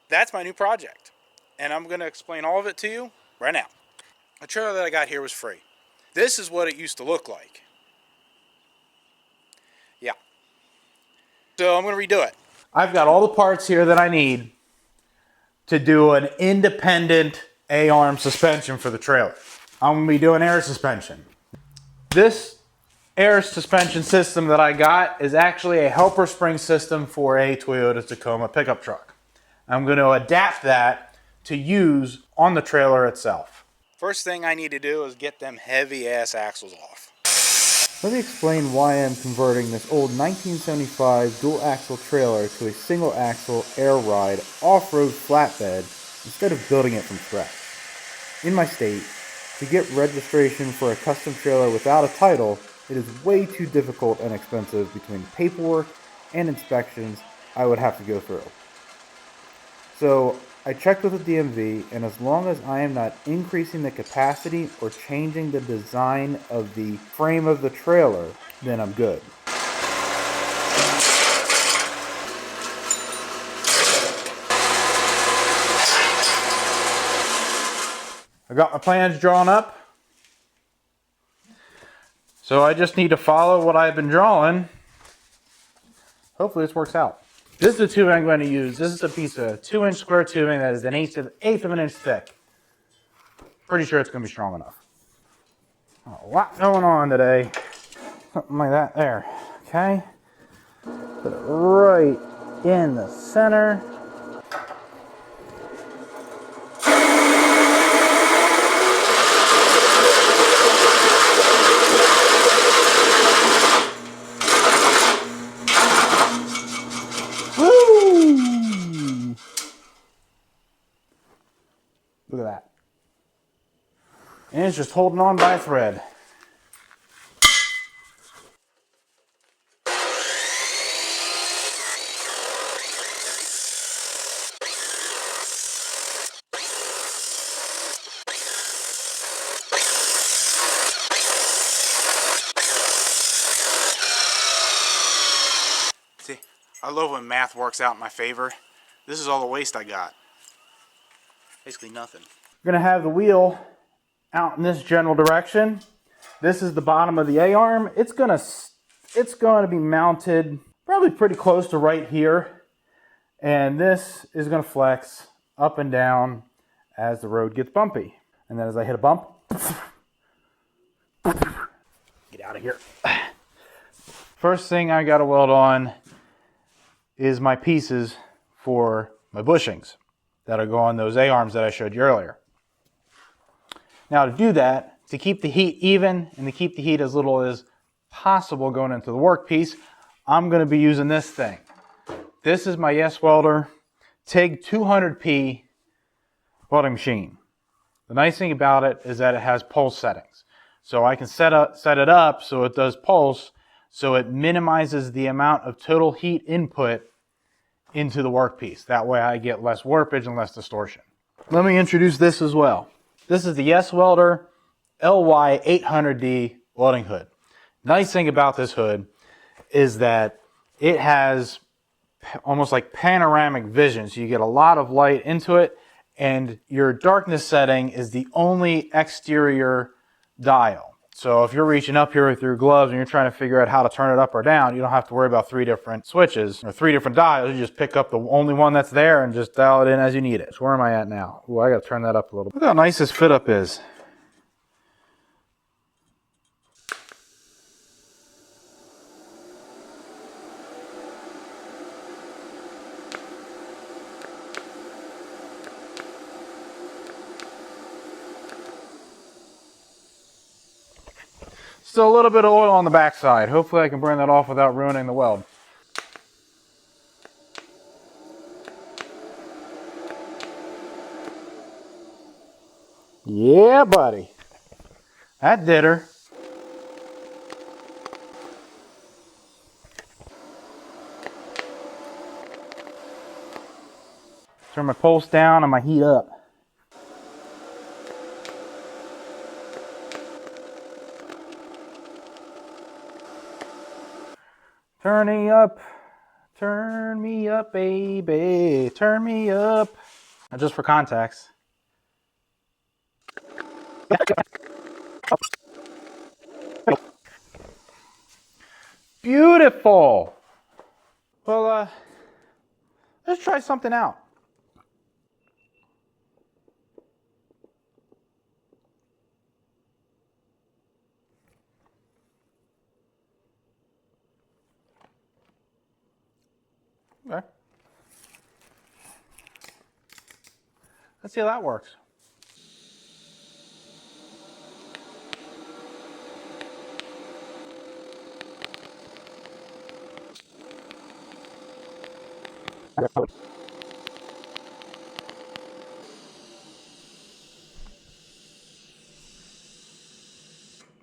that's my new project. And I'm going to explain all of it to you right now. The trailer that I got here was free. This is what it used to look like. Yeah. So I'm going to redo it. I've got all the parts here that I need to do an independent A-arm suspension for the trailer. I'm going to be doing air suspension. This air suspension system that I got is actually a helper spring system for a Toyota Tacoma pickup truck. I'm going to adapt that to use on the trailer itself. First thing I need to do is get them heavy ass axles off. Let me explain why I'm converting this old 1975 dual axle trailer to a single axle air ride off-road flatbed instead of building it from scratch. In my state, to get registration for a custom trailer without a title, it is way too difficult and expensive between the paperwork and inspections I would have to go through. So I checked with the DMV, and as long as I am not increasing the capacity or changing the design of the frame of the trailer, then I'm good. I got my plans drawn up. So I just need to follow what I've been drawing. Hopefully this works out. This is the tube I'm going to use. This is a piece of 2-inch square tubing that is an eighth of an inch thick. Pretty sure it's going to be strong enough. A lot going on today. Something like that there. Okay. Put it right in the center. Woo! Look at that. And it's just holding on by a thread. See, I love when math works out in my favor. This is all the waste I got. Basically nothing. We're going to have the wheel out in this general direction. This is the bottom of the A-arm. It's going to be mounted probably pretty close to right here. And this is going to flex up and down as the road gets bumpy. And then as I hit a bump, get out of here. First thing I got to weld on is my pieces for my bushings that'll go on those A-arms that I showed you earlier. Now to do that, to keep the heat even and to keep the heat as little as possible going into the workpiece, I'm going to be using this thing. This is my Yes Welder TIG 200P welding machine. The nice thing about it is that it has pulse settings. So I can set it up so it does pulse, so it minimizes the amount of total heat input into the workpiece. That way I get less warpage and less distortion. Let me introduce this as well. This is the Yes Welder LY800D welding hood. Nice thing about this hood is that it has almost like panoramic vision, so you get a lot of light into it, and your darkness setting is the only exterior dial. So if you're reaching up here with your gloves and you're trying to figure out how to turn it up or down, you don't have to worry about 3 different switches or 3 different dials. You just pick up the only one that's there and just dial it in as you need it. So where am I at now? Ooh, I got to turn that up a little bit. Look how nice this fit up is. Still a little bit of oil on the backside. Hopefully I can burn that off without ruining the weld. Yeah, buddy. That did her. Turn my pulse down and my heat up. Turning up Turn me up, baby. Turn me up. Now just for context. Beautiful. Well, let's try something out. Okay. Let's see how that works.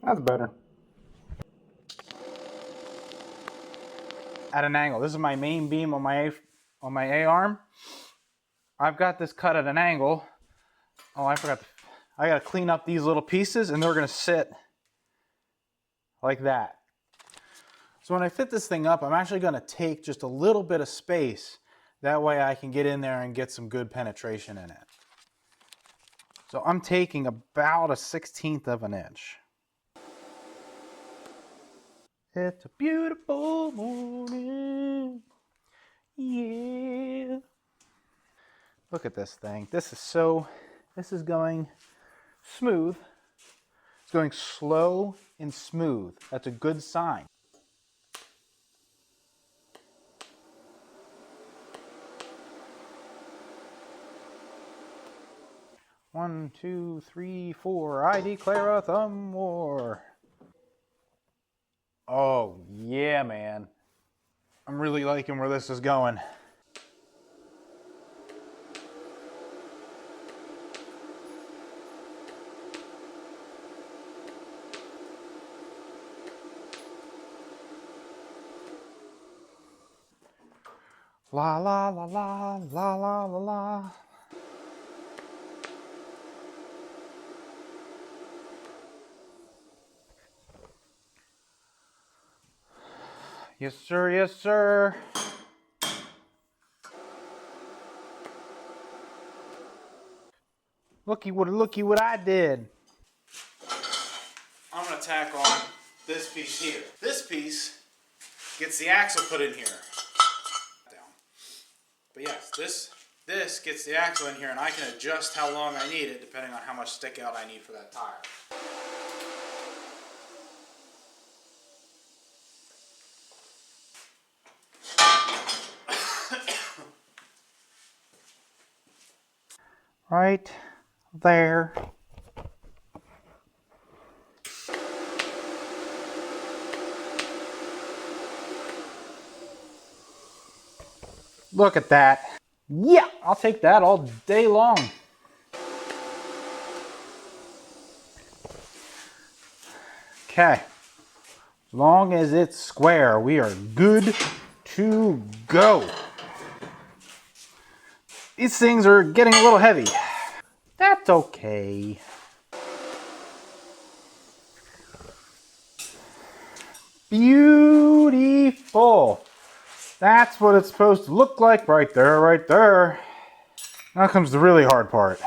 That's better. At an angle. This is my main beam on my A-arm. I've got this cut at an angle. Oh, I forgot. I got to clean up these little pieces, and they're going to sit like that. So when I fit this thing up, I'm actually going to take just a little bit of space. That way I can get in there and get some good penetration in it. So I'm taking about a 1/16 of an inch. It's a beautiful morning. Yeah. Look at this thing. This is going smooth. It's going slow and smooth. That's a good sign. One, two, three, four. I declare a thumb war. Oh, yeah, man. I'm really liking where this is going. La la la la la la la la. Yes, sir, yes, sir. Looky what I did. I'm gonna tack on this piece here. This piece gets the axle put in here. Down. But yes, this gets the axle in here, and I can adjust how long I need it depending on how much stick out I need for that tire. Right there. Look at that. Yeah, I'll take that all day long. Okay. As long as it's square, we are good to go. These things are getting a little heavy. That's okay. Beautiful. That's what it's supposed to look like right there, right there. Now comes the really hard part.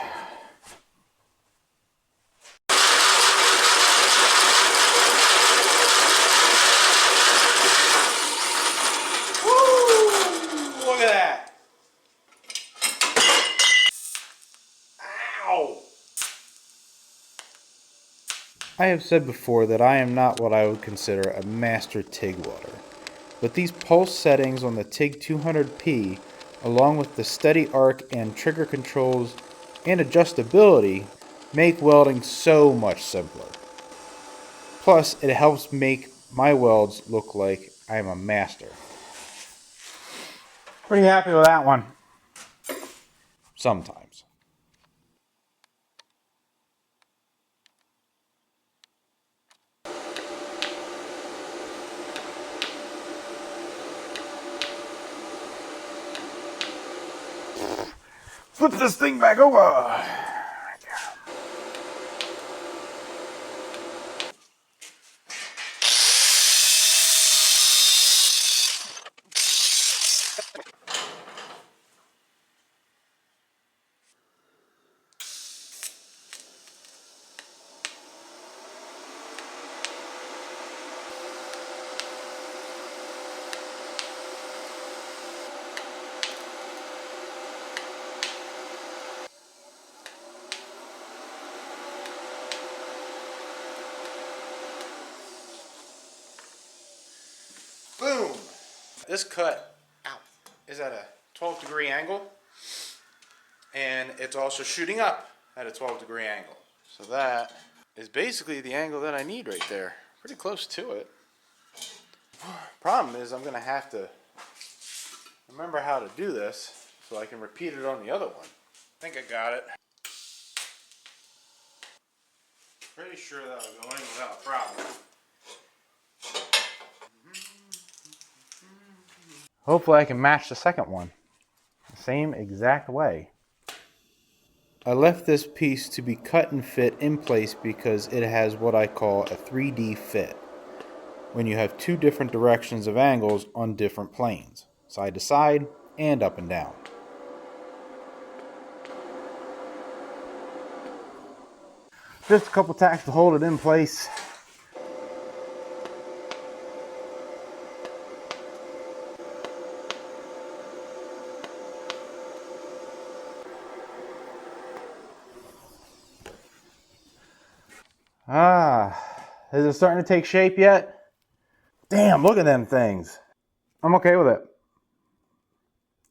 Woo! Look at that. Ow! I have said before that I am not what I would consider a master TIG welder, but these pulse settings on the TIG 200P, along with the steady arc and trigger controls and adjustability, make welding so much simpler. Plus, it helps make my welds look like I am a master. Pretty happy with that one. Sometimes. Flip this thing back over. This cut is at a 12-degree angle, and it's also shooting up at a 12-degree angle. So that is basically the angle that I need right there. Pretty close to it. Problem is I'm going to have to remember how to do this so I can repeat it on the other one. I think I got it. Pretty sure that'll go in without a problem. Hopefully I can match the second one the same exact way. I left this piece to be cut and fit in place because it has what I call a 3D fit, when you have two different directions of angles on different planes, side to side and up and down. Just a couple tacks to hold it in place. Is it starting to take shape yet? Damn, look at them things. I'm okay with it.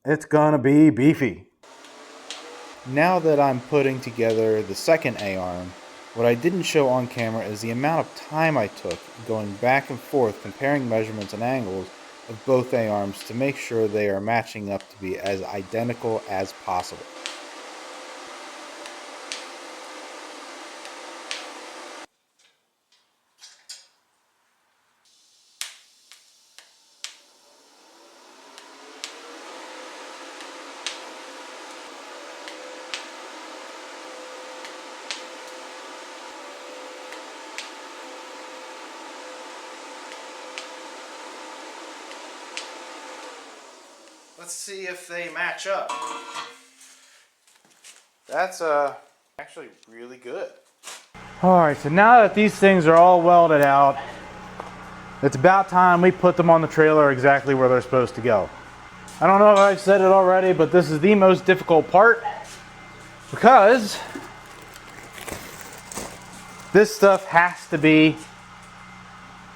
It's gonna be beefy. Now that I'm putting together the second A-arm, what I didn't show on camera is the amount of time I took going back and forth comparing measurements and angles of both A-arms to make sure they are matching up to be as identical as possible. Let's see if they match up. That's actually really good. Alright, so now that these things are all welded out, it's about time we put them on the trailer exactly where they're supposed to go. I don't know if I've said it already, but this is the most difficult part because this stuff has to be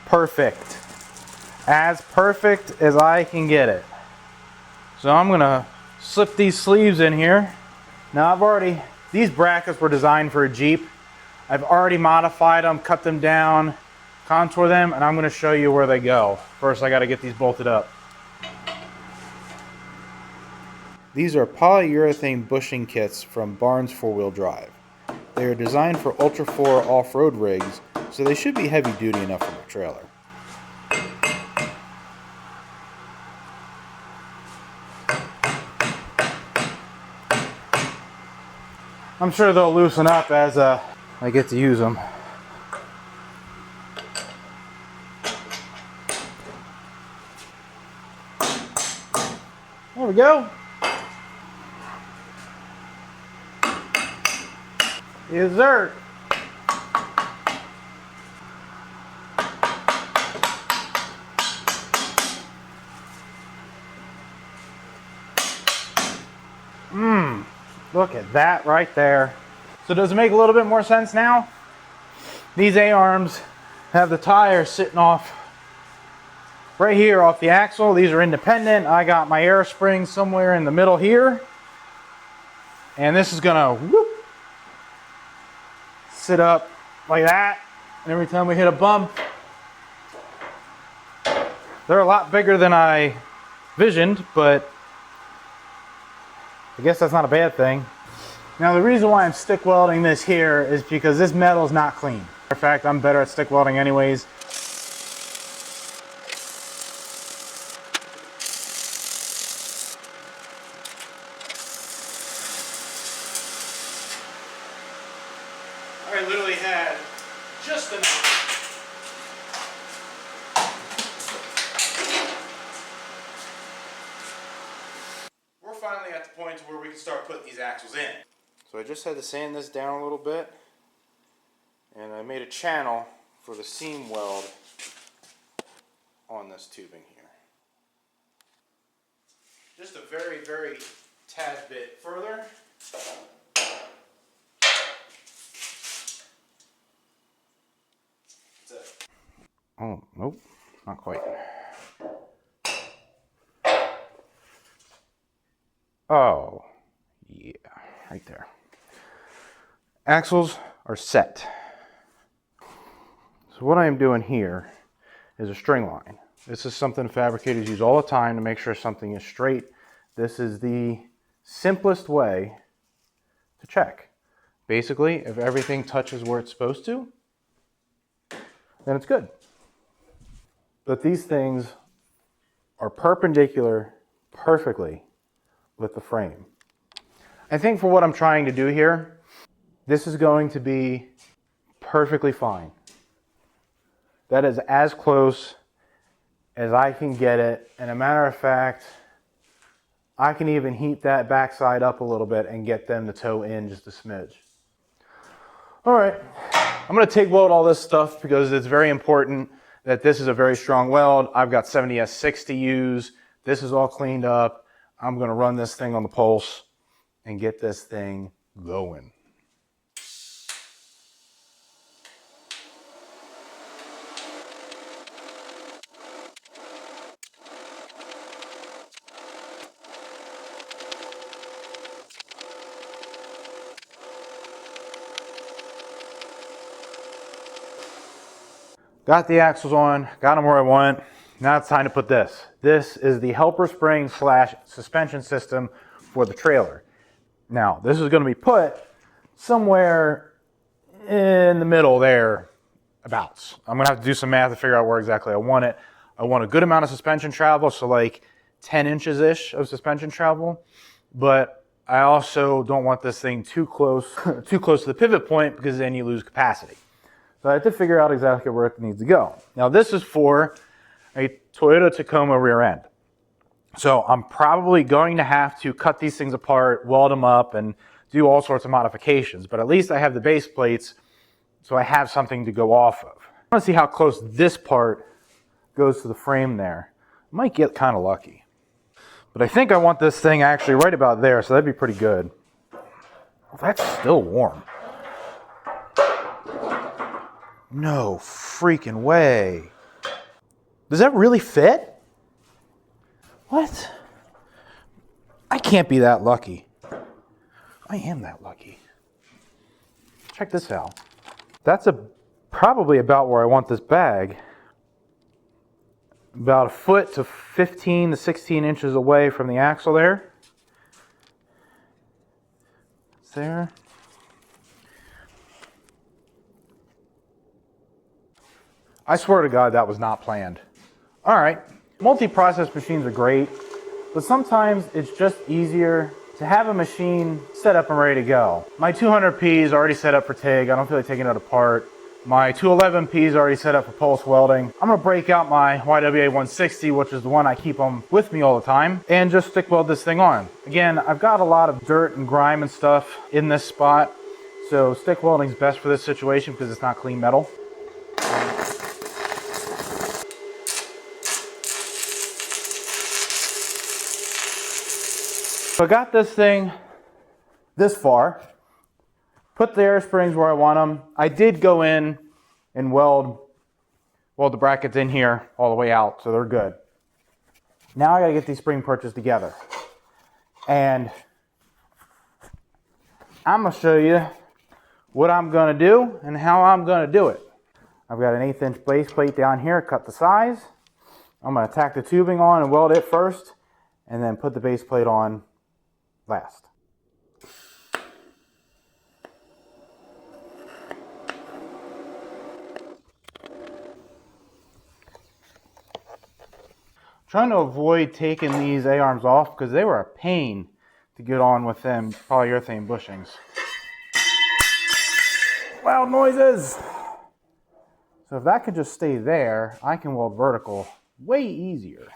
perfect. As perfect as I can get it. So I'm gonna slip these sleeves in here. Now these brackets were designed for a Jeep. I've already modified them, cut them down, contour them, and I'm gonna show you where they go. First I gotta get these bolted up. These are polyurethane bushing kits from Barnes 4-wheel drive. They are designed for Ultra 4 off-road rigs, so they should be heavy duty enough for my trailer. I'm sure they'll loosen up as I get to use them. There we go. Yes, sir. Look at that right there. So does it make a little bit more sense now? These A-arms have the tires sitting off right here off the axle. These are independent. I got my air spring somewhere in the middle here. And this is gonna whoop, sit up like that. And every time we hit a bump, they're a lot bigger than I visioned, but I guess that's not a bad thing. Now the reason why I'm stick welding this here is because this metal is not clean. In fact, I'm better at stick welding anyways. I literally had just enough. We're finally at the point where we can start putting these axles in. So I just had to sand this down a little bit, and I made a channel for the seam weld on this tubing here. Just a very, very tad bit further. That's it. Oh, nope, not quite. Oh, yeah, right there. Axles are set. So what I am doing here is a string line. This is something fabricators use all the time to make sure something is straight. This is the simplest way to check. Basically, if everything touches where it's supposed to, then it's good. But these things are perpendicular perfectly with the frame. I think for what I'm trying to do here, this is going to be perfectly fine. That is as close as I can get it. And a matter of fact, I can even heat that backside up a little bit and get them to toe in just a smidge. All right, I'm gonna TIG weld all this stuff because it's very important that this is a very strong weld. I've got 70S6 to use. This is all cleaned up. I'm gonna run this thing on the pulse and get this thing going. Got the axles on, got them where I want. Now it's time to put this. This is the helper spring / suspension system for the trailer. Now, this is going to be put somewhere in the middle there, abouts. I'm going to have to do some math to figure out where exactly I want it. I want a good amount of suspension travel, so like 10 inches-ish of suspension travel. But I also don't want this thing too close to the pivot point because then you lose capacity. So I have to figure out exactly where it needs to go. Now this is for a Toyota Tacoma rear end. So I'm probably going to have to cut these things apart, weld them up, and do all sorts of modifications. But at least I have the base plates, so I have something to go off of. I want to see how close this part goes to the frame there. I might get kind of lucky. But I think I want this thing actually right about there, so that'd be pretty good. Well, that's still warm. No freaking way. Does that really fit? What? I can't be that lucky. I am that lucky. Check this out. That's probably about where I want this bag. About a foot to 15 to 16 inches away from the axle there. It's there. I swear to God, that was not planned. All right, multi-process machines are great, but sometimes it's just easier to have a machine set up and ready to go. My 200P is already set up for TIG. I don't feel like taking it apart. My 211P is already set up for pulse welding. I'm gonna break out my YWA 160, which is the one I keep on with me all the time, and just stick weld this thing on. Again, I've got a lot of dirt and grime and stuff in this spot, so stick welding is best for this situation because it's not clean metal. So I got this thing this far, put the air springs where I want them. I did go in and weld the brackets in here all the way out, so they're good. Now I gotta get these spring perches together. And I'm gonna show you what I'm gonna do and how I'm gonna do it. I've got an 1/8 inch base plate down here, cut the size. I'm gonna tack the tubing on and weld it first, and then put the base plate on last. Trying to avoid taking these A-arms off because they were a pain to get on with them polyurethane bushings. Loud noises! So if that could just stay there, I can weld vertical way easier.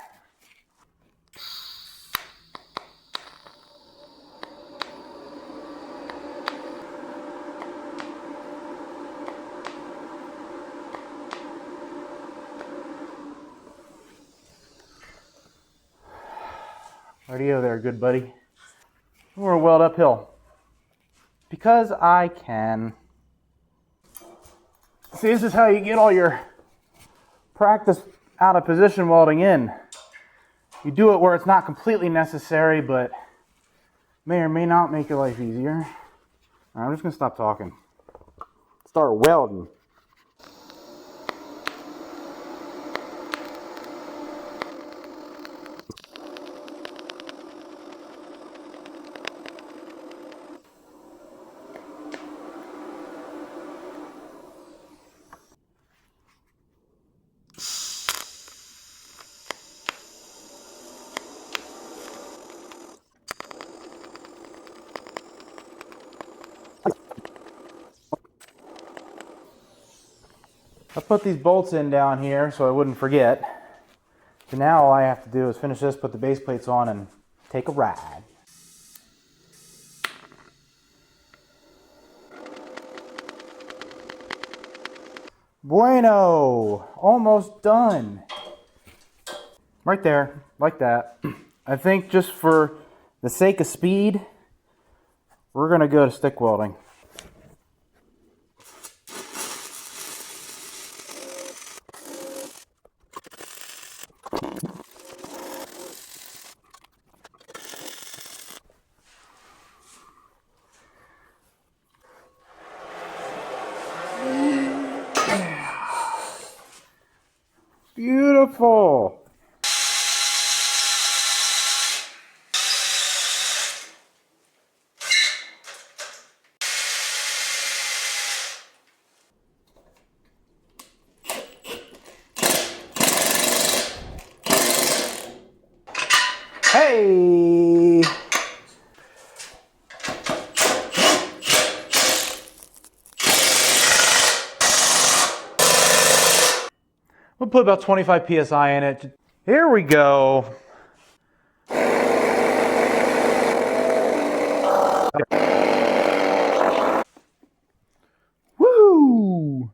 Radio there, good buddy. We're weld uphill. Because I can. See, this is how you get all your practice out of position welding in. You do it where it's not completely necessary, but may or may not make your life easier. All right, I'm just gonna stop talking. Start welding. I put these bolts in down here so I wouldn't forget. So now all I have to do is finish this, put the base plates on, and take a ride. Bueno! Almost done. Right there, like that. I think just for the sake of speed, we're gonna go to stick welding. Beautiful. Hey! We'll put about 25 psi in it. Here we go. Woo!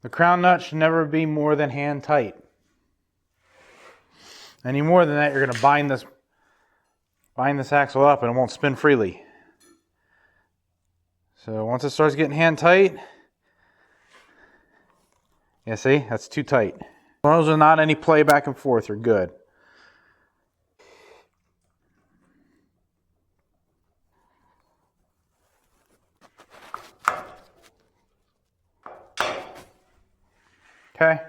The crown nut should never be more than hand tight. Any more than that, you're going to bind this axle up and it won't spin freely. So once it starts getting hand tight, yeah, see, that's too tight. As long as there's not any play back and forth, you're good. Okay.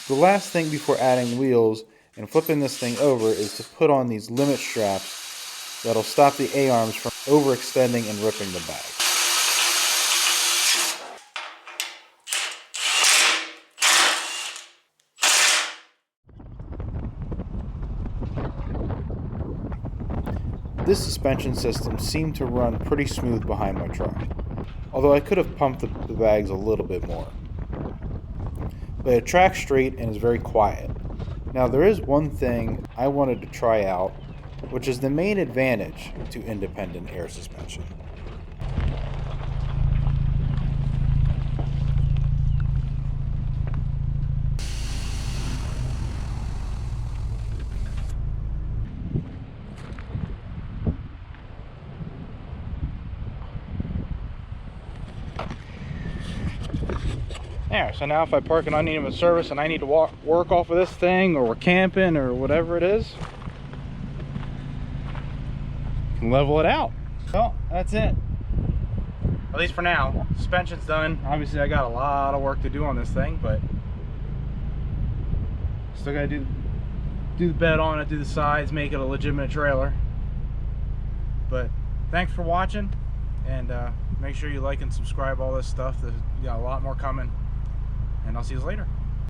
The last thing before adding wheels and flipping this thing over is to put on these limit straps that'll stop the A-arms from overextending and ripping the bag. This suspension system seemed to run pretty smooth behind my truck, although I could have pumped the bags a little bit more. But it tracks straight and is very quiet. Now there is one thing I wanted to try out, which is the main advantage to independent air suspension. There, so now if I park and I need a service and I need to work off of this thing, or we're camping or whatever it is, I can level it out. So that's it. At least for now. Suspension's done. Obviously I got a lot of work to do on this thing, but still gotta do the bed on it, do the sides, make it a legitimate trailer. But thanks for watching, and make sure you like and subscribe all this stuff. There's got a lot more coming. And I'll see you later.